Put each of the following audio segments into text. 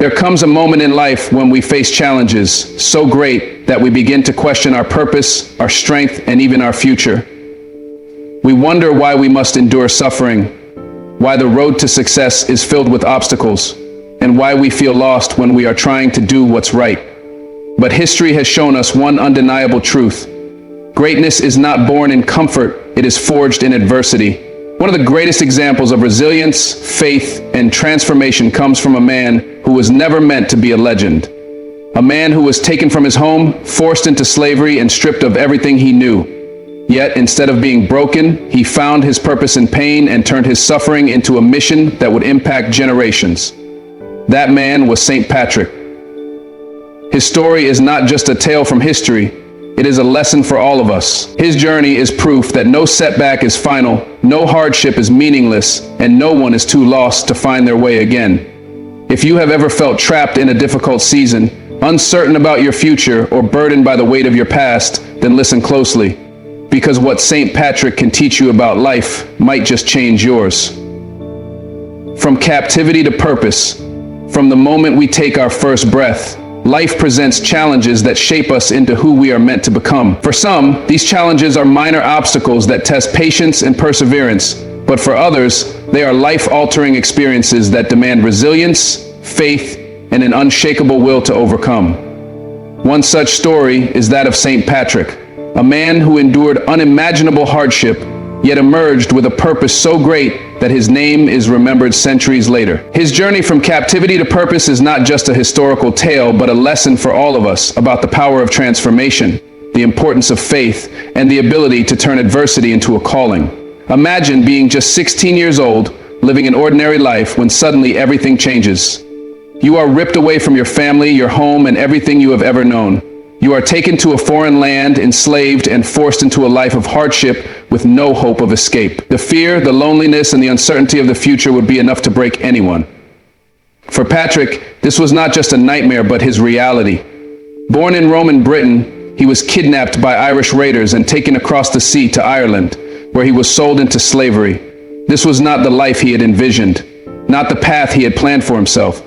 There comes a moment in life when we face challenges so great that we begin to question our purpose, our strength, and even our future. We wonder why we must endure suffering, why the road to success is filled with obstacles, and why we feel lost when we are trying to do what's right. But history has shown us one undeniable truth. Greatness is not born in comfort, it is forged in adversity. One of the greatest examples of resilience, faith, and transformation comes from a man who was never meant to be a legend. A man who was taken from his home, forced into slavery, and stripped of everything he knew. Yet, instead of being broken, he found his purpose in pain and turned his suffering into a mission that would impact generations. That man was St. Patrick. His story is not just a tale from history, it is a lesson for all of us. His journey is proof that no setback is final, no hardship is meaningless, and no one is too lost to find their way again. If you have ever felt trapped in a difficult season, uncertain about your future, or burdened by the weight of your past, then listen closely, because what St. Patrick can teach you about life might just change yours. From captivity to purpose, from the moment we take our first breath, life presents challenges that shape us into who we are meant to become. For some, these challenges are minor obstacles that test patience and perseverance, but for others, they are life-altering experiences that demand resilience, faith, and an unshakable will to overcome. One such story is that of St. Patrick, a man who endured unimaginable hardship, yet emerged with a purpose so great that his name is remembered centuries later. His journey from captivity to purpose is not just a historical tale, but a lesson for all of us about the power of transformation, the importance of faith, and the ability to turn adversity into a calling. Imagine being just 16 years old, living an ordinary life when suddenly everything changes. You are ripped away from your family, your home, and everything you have ever known. You are taken to a foreign land, enslaved, and forced into a life of hardship with no hope of escape. The fear, the loneliness, and the uncertainty of the future would be enough to break anyone. For Patrick, this was not just a nightmare, but his reality. Born in Roman Britain, he was kidnapped by Irish raiders and taken across the sea to Ireland, where he was sold into slavery. This was not the life he had envisioned, not the path he had planned for himself.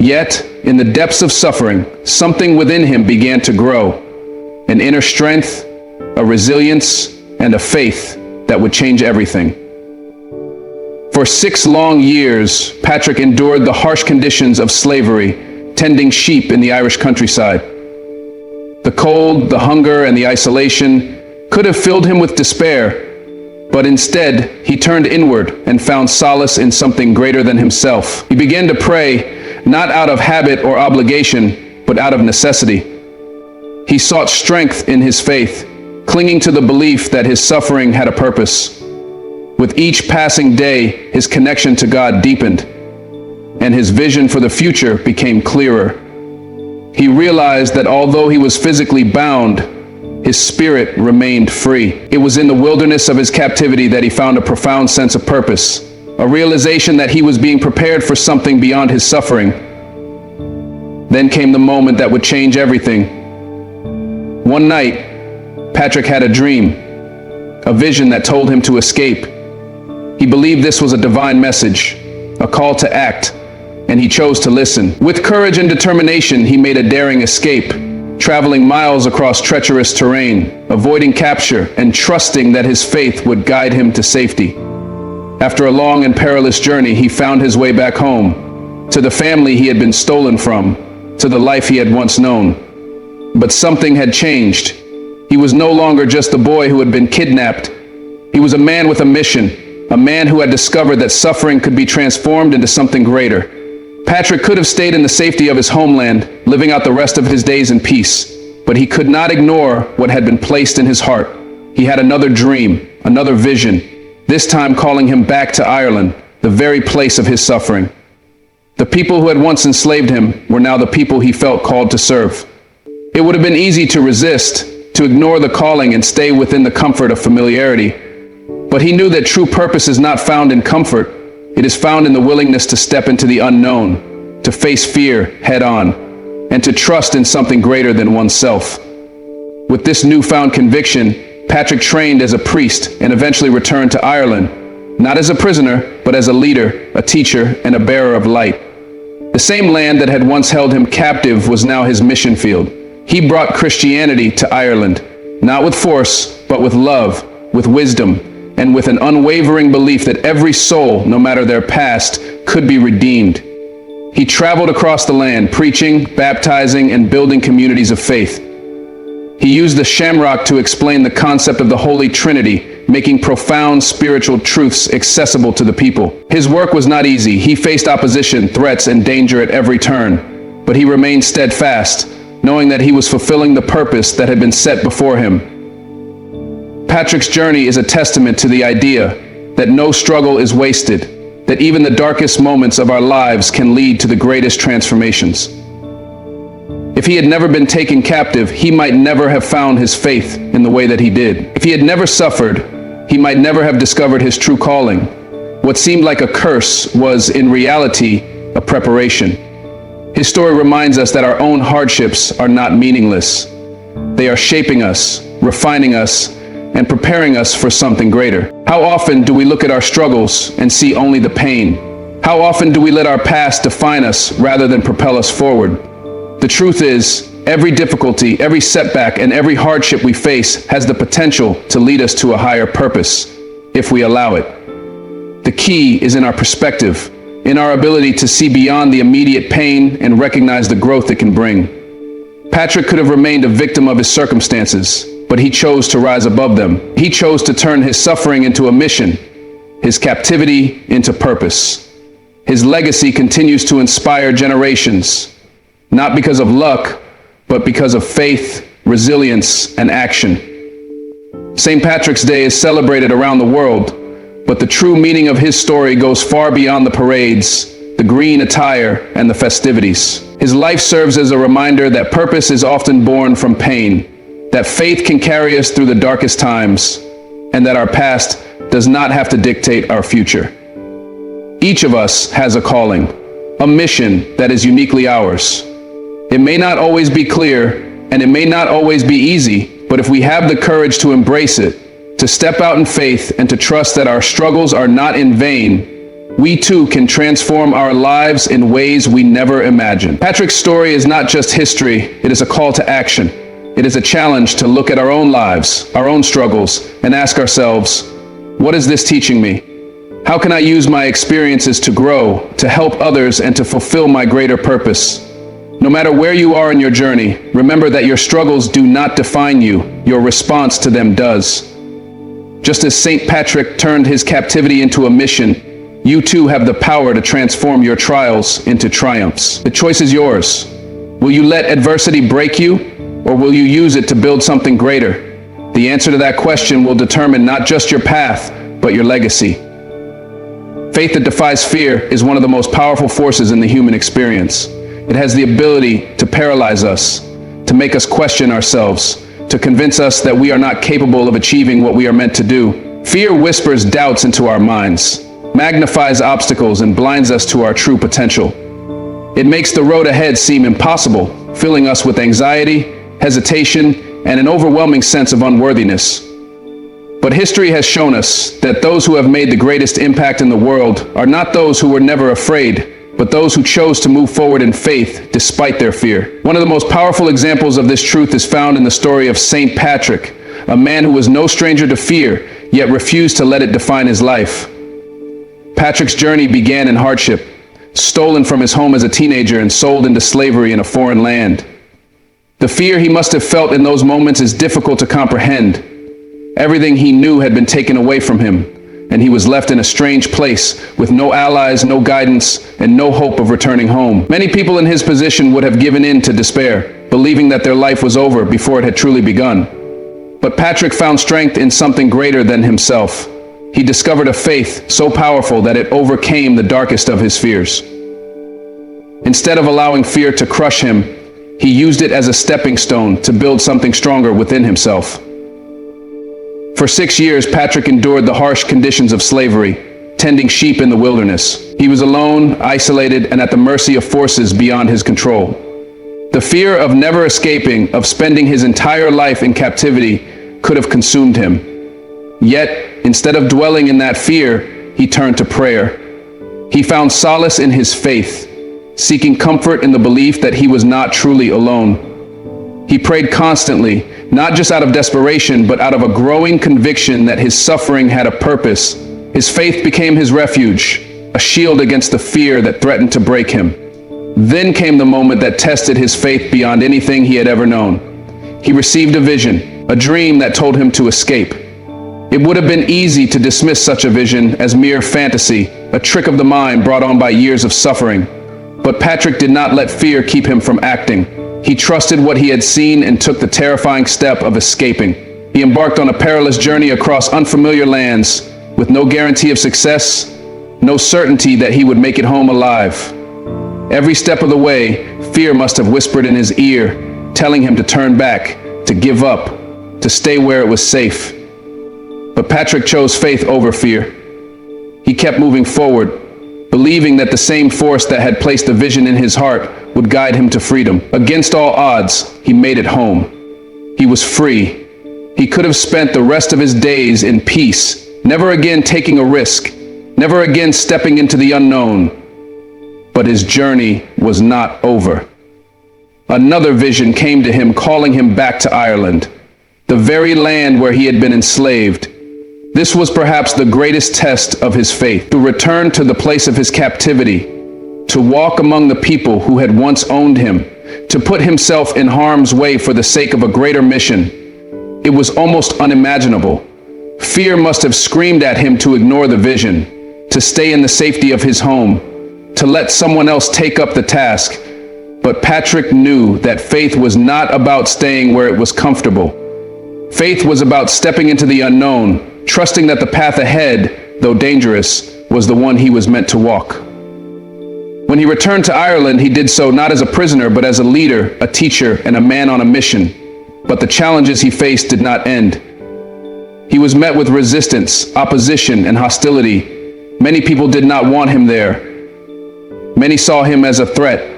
Yet, in the depths of suffering, something within him began to grow, an inner strength, a resilience, and a faith that would change everything. For 6 long years, Patrick endured the harsh conditions of slavery, tending sheep in the Irish countryside. The cold, the hunger, and the isolation could have filled him with despair, but instead, he turned inward and found solace in something greater than himself. He began to pray, not out of habit or obligation, but out of necessity. He sought strength in his faith, clinging to the belief that his suffering had a purpose. With each passing day, his connection to God deepened, and his vision for the future became clearer. He realized that although he was physically bound, his spirit remained free. It was in the wilderness of his captivity that he found a profound sense of purpose, a realization that he was being prepared for something beyond his suffering. Then came the moment that would change everything. One night, Patrick had a dream, a vision that told him to escape. He believed this was a divine message, a call to act, and he chose to listen. With courage and determination, he made a daring escape, traveling miles across treacherous terrain, avoiding capture, and trusting that his faith would guide him to safety. After a long and perilous journey, he found his way back home, to the family he had been stolen from, to the life he had once known. But something had changed. He was no longer just the boy who had been kidnapped. He was a man with a mission, a man who had discovered that suffering could be transformed into something greater. Patrick could have stayed in the safety of his homeland, living out the rest of his days in peace, but he could not ignore what had been placed in his heart. He had another dream, another vision, this time calling him back to Ireland, the very place of his suffering. The people who had once enslaved him were now the people he felt called to serve. It would have been easy to resist, to ignore the calling and stay within the comfort of familiarity. But he knew that true purpose is not found in comfort. It is found in the willingness to step into the unknown, to face fear head on, and to trust in something greater than oneself. With this newfound conviction, Patrick trained as a priest and eventually returned to Ireland, not as a prisoner, but as a leader, a teacher, and a bearer of light. The same land that had once held him captive was now his mission field. He brought Christianity to Ireland, not with force, but with love, with wisdom, and with an unwavering belief that every soul, no matter their past, could be redeemed. He traveled across the land, preaching, baptizing, and building communities of faith. He used the shamrock to explain the concept of the Holy Trinity, making profound spiritual truths accessible to the people. His work was not easy. He faced opposition, threats, and danger at every turn, but he remained steadfast, knowing that he was fulfilling the purpose that had been set before him. Patrick's journey is a testament to the idea that no struggle is wasted, that even the darkest moments of our lives can lead to the greatest transformations. If he had never been taken captive, he might never have found his faith in the way that he did. If he had never suffered, he might never have discovered his true calling. What seemed like a curse was, in reality, a preparation. His story reminds us that our own hardships are not meaningless. They are shaping us, refining us, and preparing us for something greater. How often do we look at our struggles and see only the pain? How often do we let our past define us rather than propel us forward? The truth is, every difficulty, every setback, and every hardship we face has the potential to lead us to a higher purpose, if we allow it. The key is in our perspective, in our ability to see beyond the immediate pain and recognize the growth it can bring. Patrick could have remained a victim of his circumstances, but he chose to rise above them. He chose to turn his suffering into a mission, his captivity into purpose. His legacy continues to inspire generations, not because of luck, but because of faith, resilience, and action. St. Patrick's Day is celebrated around the world, but the true meaning of his story goes far beyond the parades, the green attire, and the festivities. His life serves as a reminder that purpose is often born from pain, that faith can carry us through the darkest times, and that our past does not have to dictate our future. Each of us has a calling, a mission that is uniquely ours. It may not always be clear, and it may not always be easy, but if we have the courage to embrace it, to step out in faith, and to trust that our struggles are not in vain, we too can transform our lives in ways we never imagined. Patrick's story is not just history, it is a call to action. It is a challenge to look at our own lives, our own struggles, and ask ourselves, what is this teaching me? How can I use my experiences to grow, to help others, and to fulfill my greater purpose? No matter where you are in your journey, remember that your struggles do not define you, your response to them does. Just as St. Patrick turned his captivity into a mission, you too have the power to transform your trials into triumphs. The choice is yours. Will you let adversity break you, or will you use it to build something greater? The answer to that question will determine not just your path, but your legacy. Faith that defies fear is one of the most powerful forces in the human experience. It has the ability to paralyze us, to make us question ourselves, to convince us that we are not capable of achieving what we are meant to do. Fear whispers doubts into our minds, magnifies obstacles, and blinds us to our true potential. It makes the road ahead seem impossible, filling us with anxiety, hesitation, and an overwhelming sense of unworthiness. But history has shown us that those who have made the greatest impact in the world are not those who were never afraid, but those who chose to move forward in faith despite their fear. One of the most powerful examples of this truth is found in the story of St. Patrick, a man who was no stranger to fear, yet refused to let it define his life. Patrick's journey began in hardship, stolen from his home as a teenager and sold into slavery in a foreign land. The fear he must have felt in those moments is difficult to comprehend. Everything he knew had been taken away from him, and he was left in a strange place with no allies, no guidance, and no hope of returning home. Many people in his position would have given in to despair, believing that their life was over before it had truly begun. But Patrick found strength in something greater than himself. He discovered a faith so powerful that it overcame the darkest of his fears. Instead of allowing fear to crush him, he used it as a stepping stone to build something stronger within himself. For 6 years, Patrick endured the harsh conditions of slavery, tending sheep in the wilderness. He was alone, isolated, and at the mercy of forces beyond his control. The fear of never escaping, of spending his entire life in captivity, could have consumed him. Yet, instead of dwelling in that fear, he turned to prayer. He found solace in his faith. seeking comfort in the belief that he was not truly alone. He prayed constantly, not just out of desperation, but out of a growing conviction that his suffering had a purpose. His faith became his refuge, a shield against the fear that threatened to break him. Then came the moment that tested his faith beyond anything he had ever known. He received a vision, a dream that told him to escape. It would have been easy to dismiss such a vision as mere fantasy, a trick of the mind brought on by years of suffering. But Patrick did not let fear keep him from acting. He trusted what he had seen and took the terrifying step of escaping. He embarked on a perilous journey across unfamiliar lands, with no guarantee of success, no certainty that he would make it home alive. Every step of the way, fear must have whispered in his ear, telling him to turn back, to give up, to stay where it was safe. But Patrick chose faith over fear. He kept moving forward, believing that the same force that had placed the vision in his heart would guide him to freedom. Against all odds, he made it home. He was free. He could have spent the rest of his days in peace, never again taking a risk, never again stepping into the unknown. But his journey was not over. Another vision came to him, calling him back to Ireland, the very land where he had been enslaved. This was perhaps the greatest test of his faith, to return to the place of his captivity, to walk among the people who had once owned him, to put himself in harm's way for the sake of a greater mission. It was almost unimaginable. Fear must have screamed at him to ignore the vision, to stay in the safety of his home, to let someone else take up the task. But Patrick knew that faith was not about staying where it was comfortable. Faith was about stepping into the unknown, trusting that the path ahead, though dangerous, was the one he was meant to walk. When he returned to Ireland, he did so not as a prisoner, but as a leader, a teacher, and a man on a mission. But the challenges he faced did not end. He was met with resistance, opposition, and hostility. Many people did not want him there. Many saw him as a threat.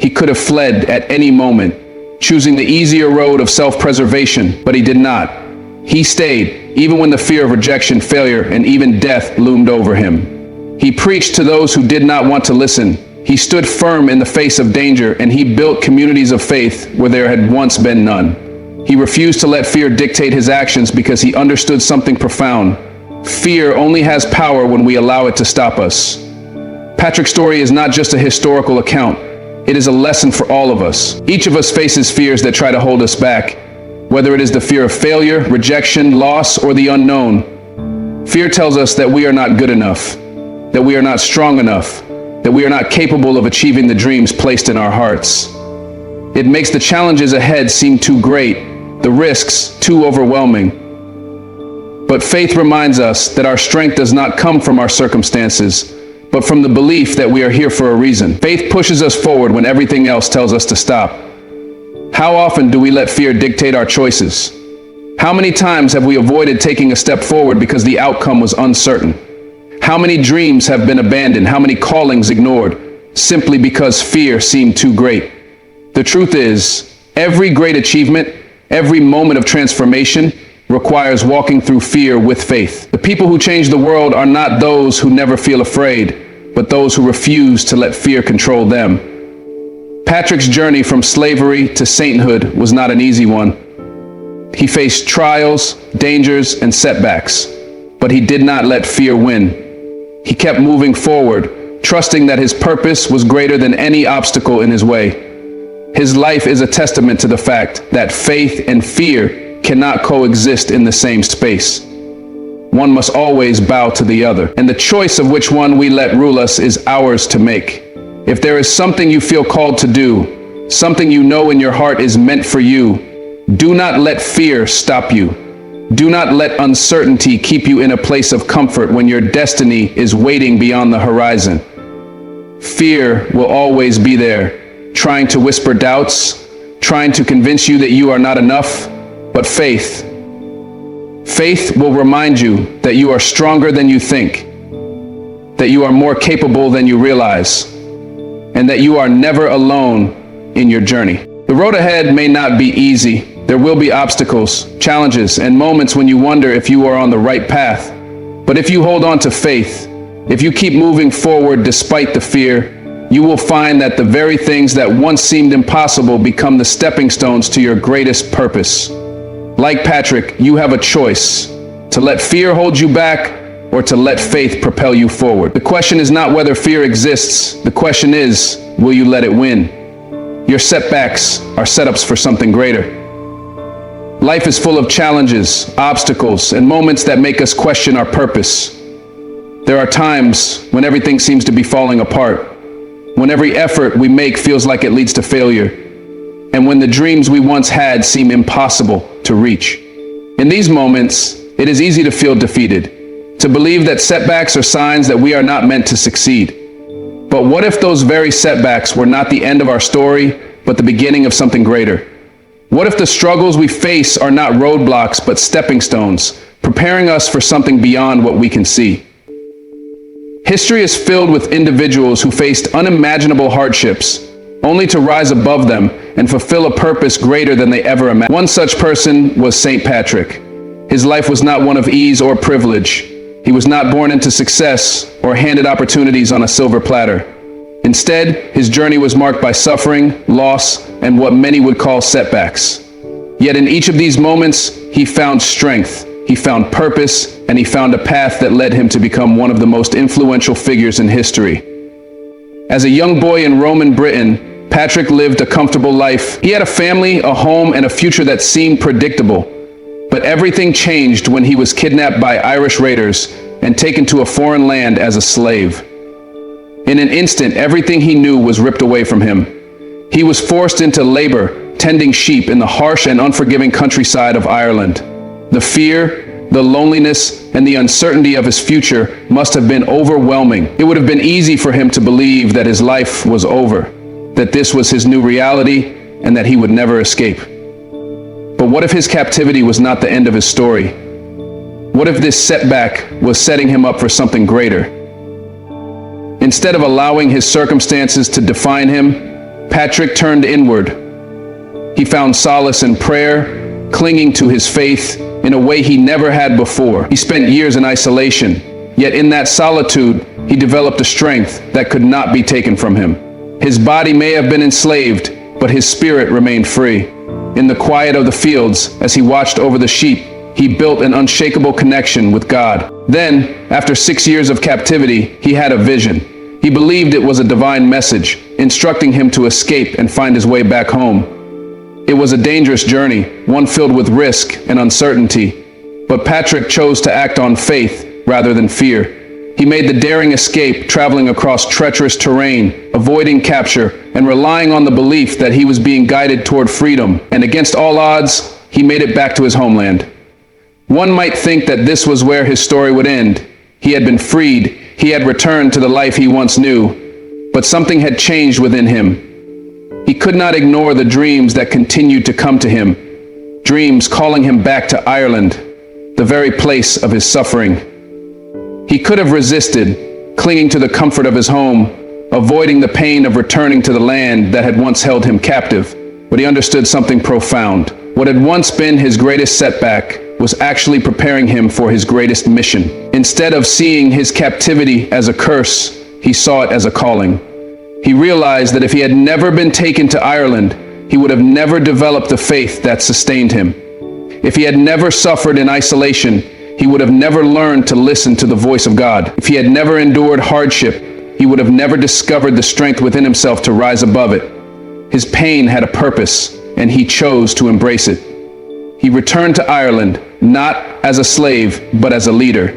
He could have fled at any moment, choosing the easier road of self-preservation, but he did not. He stayed, even when the fear of rejection, failure, and even death loomed over him. He preached to those who did not want to listen. He stood firm in the face of danger, and he built communities of faith where there had once been none. He refused to let fear dictate his actions because he understood something profound. Fear only has power when we allow it to stop us. Patrick's story is not just a historical account. It is a lesson for all of us. Each of us faces fears that try to hold us back, whether it is the fear of failure, rejection, loss, or the unknown. Fear tells us that we are not good enough, that we are not strong enough, that we are not capable of achieving the dreams placed in our hearts. It makes the challenges ahead seem too great, the risks too overwhelming. But faith reminds us that our strength does not come from our circumstances, but from the belief that we are here for a reason. Faith pushes us forward when everything else tells us to stop. How often do we let fear dictate our choices? How many times have we avoided taking a step forward because the outcome was uncertain? How many dreams have been abandoned? How many callings ignored, simply because fear seemed too great? The truth is, every great achievement, every moment of transformation requires walking through fear with faith. The people who change the world are not those who never feel afraid, but those who refuse to let fear control them. Patrick's journey from slavery to sainthood was not an easy one. He faced trials, dangers, and setbacks, but he did not let fear win. He kept moving forward, trusting that his purpose was greater than any obstacle in his way. His life is a testament to the fact that faith and fear cannot coexist in the same space. One must always bow to the other, and the choice of which one we let rule us is ours to make. If there is something you feel called to do, something you know in your heart is meant for you, do not let fear stop you. Do not let uncertainty keep you in a place of comfort when your destiny is waiting beyond the horizon. Fear will always be there, trying to whisper doubts, trying to convince you that you are not enough, but faith will remind you that you are stronger than you think, that you are more capable than you realize, and that you are never alone in your journey. The road ahead may not be easy. There will be obstacles, challenges, and moments when you wonder if you are on the right path. But if you hold on to faith, if you keep moving forward despite the fear, you will find that the very things that once seemed impossible become the stepping stones to your greatest purpose. Like Patrick, you have a choice: to let fear hold you back or to let faith propel you forward. The question is not whether fear exists. The question is, will you let it win? Your setbacks are setups for something greater. Life is full of challenges, obstacles, and moments that make us question our purpose. There are times when everything seems to be falling apart, when every effort we make feels like it leads to failure, and when the dreams we once had seem impossible to reach. In these moments, it is easy to feel defeated, to believe that setbacks are signs that we are not meant to succeed. But what if those very setbacks were not the end of our story, but the beginning of something greater? What if the struggles we face are not roadblocks, but stepping stones, preparing us for something beyond what we can see? History is filled with individuals who faced unimaginable hardships, only to rise above them and fulfill a purpose greater than they ever imagined. One such person was St. Patrick. His life was not one of ease or privilege. He was not born into success or handed opportunities on a silver platter. Instead, his journey was marked by suffering, loss, and what many would call setbacks. Yet in each of these moments, he found strength, he found purpose, and he found a path that led him to become one of the most influential figures in history. As a young boy in Roman Britain, Patrick lived a comfortable life. He had a family, a home, and a future that seemed predictable. But everything changed when he was kidnapped by Irish raiders and taken to a foreign land as a slave. In an instant, everything he knew was ripped away from him. He was forced into labor, tending sheep in the harsh and unforgiving countryside of Ireland. The fear, the loneliness, and the uncertainty of his future must have been overwhelming. It would have been easy for him to believe that his life was over, that this was his new reality, and that he would never escape. But what if his captivity was not the end of his story? What if this setback was setting him up for something greater? Instead of allowing his circumstances to define him, Patrick turned inward. He found solace in prayer, clinging to his faith in a way he never had before. He spent years in isolation, yet in that solitude, he developed a strength that could not be taken from him. His body may have been enslaved, but his spirit remained free. In the quiet of the fields, as he watched over the sheep, he built an unshakable connection with God. Then, after 6 years of captivity, he had a vision. He believed it was a divine message, instructing him to escape and find his way back home. It was a dangerous journey, one filled with risk and uncertainty. But Patrick chose to act on faith rather than fear. He made the daring escape, traveling across treacherous terrain, avoiding capture, and relying on the belief that he was being guided toward freedom. And against all odds, he made it back to his homeland. One might think that this was where his story would end. He had been freed, he had returned to the life he once knew, but something had changed within him. He could not ignore the dreams that continued to come to him, dreams calling him back to Ireland, the very place of his suffering. He could have resisted, clinging to the comfort of his home, avoiding the pain of returning to the land that had once held him captive. But he understood something profound. What had once been his greatest setback was actually preparing him for his greatest mission. Instead of seeing his captivity as a curse, he saw it as a calling. He realized that if he had never been taken to Ireland, he would have never developed the faith that sustained him. If he had never suffered in isolation, he would have never learned to listen to the voice of God. If he had never endured hardship, he would have never discovered the strength within himself to rise above it. His pain had a purpose, and he chose to embrace it. He returned to Ireland, not as a slave, but as a leader.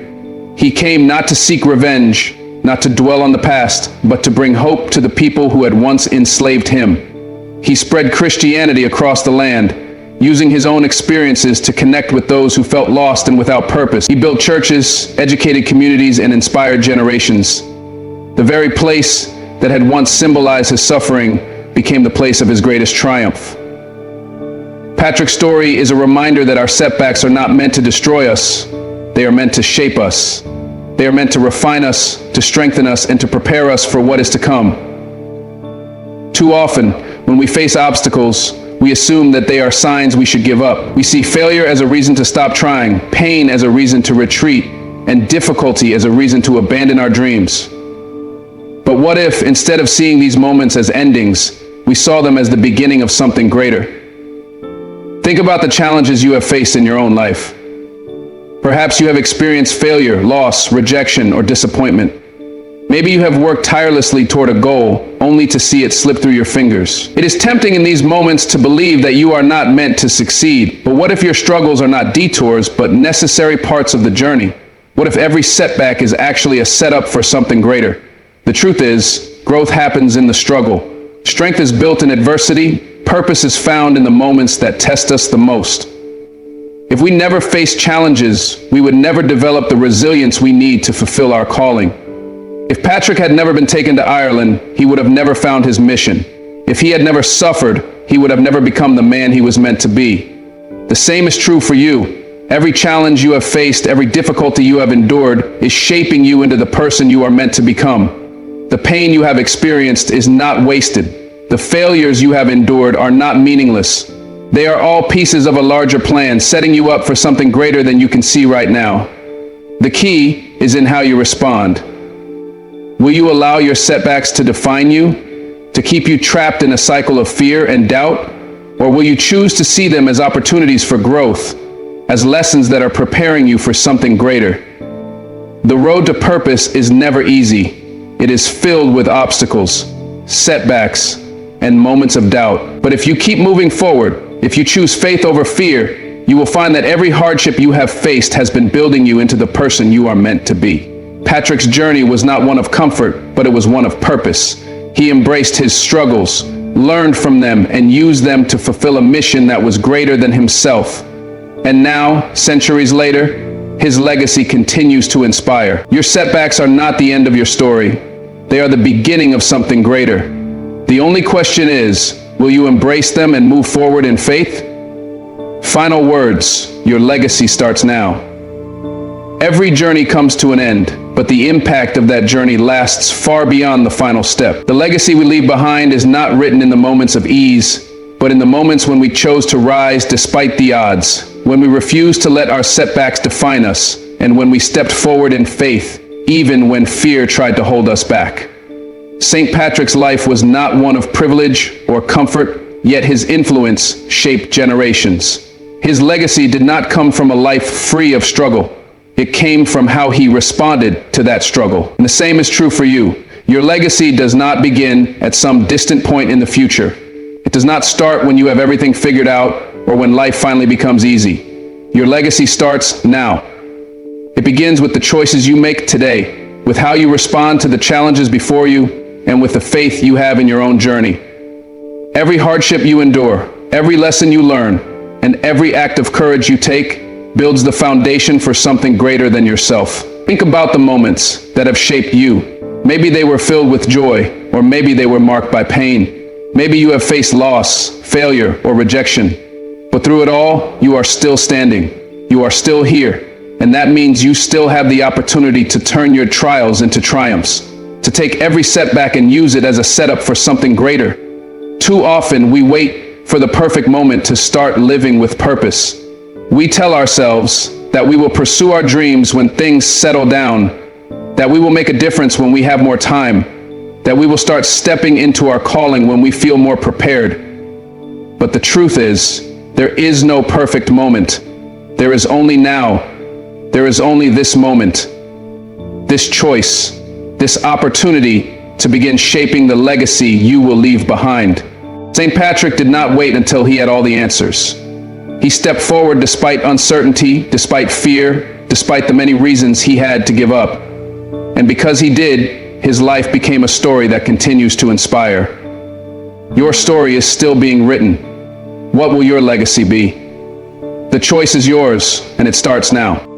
He came not to seek revenge, not to dwell on the past, but to bring hope to the people who had once enslaved him. He spread Christianity across the land, using his own experiences to connect with those who felt lost and without purpose. He built churches, educated communities, and inspired generations. The very place that had once symbolized his suffering became the place of his greatest triumph. Patrick's story is a reminder that our setbacks are not meant to destroy us. They are meant to shape us. They are meant to refine us, to strengthen us, and to prepare us for what is to come. Too often, when we face obstacles, we assume that they are signs we should give up. We see failure as a reason to stop trying, pain as a reason to retreat, and difficulty as a reason to abandon our dreams. But But what if, instead of seeing these moments as endings, we saw them as the beginning of something greater? Think about the challenges you have faced in your own life. Perhaps you have experienced failure, loss, rejection, or disappointment. Maybe you have worked tirelessly toward a goal, only to see it slip through your fingers. It is tempting in these moments to believe that you are not meant to succeed. But what if your struggles are not detours, but necessary parts of the journey? What if every setback is actually a setup for something greater? The truth is, growth happens in the struggle. Strength is built in adversity. Purpose is found in the moments that test us the most. If we never faced challenges, we would never develop the resilience we need to fulfill our calling. If Patrick had never been taken to Ireland, he would have never found his mission. If he had never suffered, he would have never become the man he was meant to be. The same is true for you. Every challenge you have faced, every difficulty you have endured, is shaping you into the person you are meant to become. The pain you have experienced is not wasted. The failures you have endured are not meaningless. They are all pieces of a larger plan, setting you up for something greater than you can see right now. The key is in how you respond. Will you allow your setbacks to define you, to keep you trapped in a cycle of fear and doubt? Or will you choose to see them as opportunities for growth, as lessons that are preparing you for something greater? The road to purpose is never easy. It is filled with obstacles, setbacks, and moments of doubt. But if you keep moving forward, if you choose faith over fear, you will find that every hardship you have faced has been building you into the person you are meant to be. Patrick's journey was not one of comfort, but it was one of purpose. He embraced his struggles, learned from them, and used them to fulfill a mission that was greater than himself. And now, centuries later, his legacy continues to inspire. Your setbacks are not the end of your story. They are the beginning of something greater. The only question is, will you embrace them and move forward in faith? Final words, your legacy starts now. Every journey comes to an end, but the impact of that journey lasts far beyond the final step. The legacy we leave behind is not written in the moments of ease, but in the moments when we chose to rise despite the odds, when we refused to let our setbacks define us, and when we stepped forward in faith, even when fear tried to hold us back. St. Patrick's life was not one of privilege or comfort, yet his influence shaped generations. His legacy did not come from a life free of struggle. It came from how he responded to that struggle. And the same is true for you. Your legacy does not begin at some distant point in the future. It does not start when you have everything figured out or when life finally becomes easy. Your legacy starts now. It begins with the choices you make today, with how you respond to the challenges before you, and with the faith you have in your own journey. Every hardship you endure, every lesson you learn, and every act of courage you take builds the foundation for something greater than yourself. Think about the moments that have shaped you. Maybe they were filled with joy, or maybe they were marked by pain. Maybe you have faced loss, failure, or rejection. But through it all, you are still standing. You are still here. And that means you still have the opportunity to turn your trials into triumphs, to take every setback and use it as a setup for something greater. Too often, we wait for the perfect moment to start living with purpose. We tell ourselves that we will pursue our dreams when things settle down, that we will make a difference when we have more time, that we will start stepping into our calling when we feel more prepared. But the truth is, there is no perfect moment. There is only now. There is only this moment, this choice, this opportunity to begin shaping the legacy you will leave behind. St. Patrick did not wait until he had all the answers. He stepped forward despite uncertainty, despite fear, despite the many reasons he had to give up. And because he did, his life became a story that continues to inspire. Your story is still being written. What will your legacy be? The choice is yours, and it starts now.